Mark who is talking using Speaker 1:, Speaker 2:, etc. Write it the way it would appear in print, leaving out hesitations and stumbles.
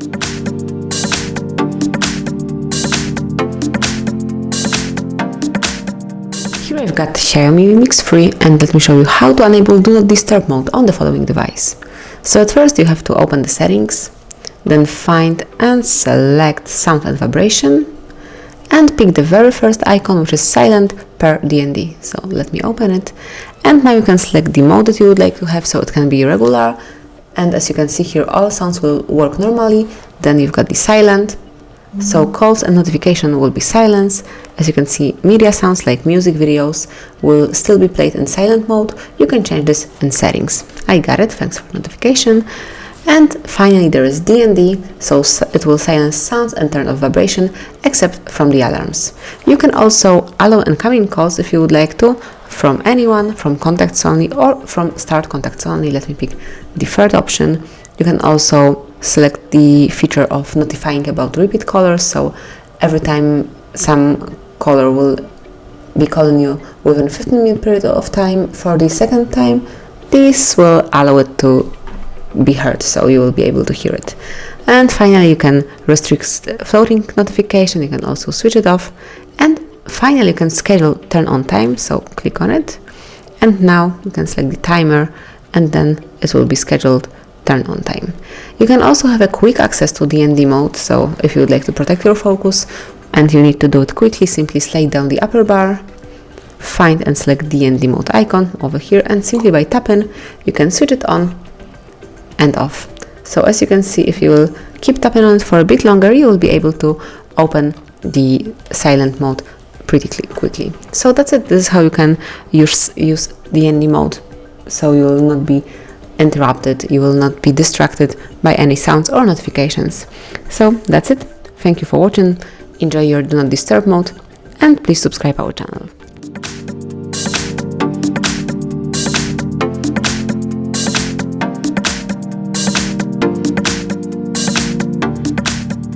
Speaker 1: Here I've got XIAOMI Mi Mix 3, and let me show you how to enable Do Not Disturb mode on the following device. So at first you have to open the settings, then find and select sound and vibration, and pick the very first icon, which is silent per DND. So let me open it, and now you can select the mode that you would like to have, so it can be regular, and as you can see here, all sounds will work normally. Then you've got the silent, so calls and notification will be silence. As you can see, media sounds like music videos will still be played in silent mode. You can change this in settings. I got it, thanks for notification. And finally there is DND, so it will silence sounds and turn off vibration except from the alarms. You can also allow incoming calls if you would like to, from anyone, from contacts only, or from start contacts only. Let me pick the third option. You can also select the feature of notifying about repeat callers, so every time some caller will be calling you within 15-minute period of time for the second time, this will allow it to be heard, so you will be able to hear it. And finally you can restrict floating notification, you can also switch it off, and finally you can schedule turn on time, so click on it, and now you can select the timer, and then it will be scheduled turn on time. You can also have a quick access to DND mode, so if you would like to protect your focus and you need to do it quickly, simply slide down the upper bar, find and select DND mode icon over here, and simply by tapping you can switch it on and off. So as you can see, if you will keep tapping on it for a bit longer, you will be able to open the silent mode pretty quickly. So that's it. This is how you can use DND mode, so you will not be interrupted, you will not be distracted by any sounds or notifications. So that's it. Thank you for watching. Enjoy your Do Not Disturb mode, and please subscribe our channel.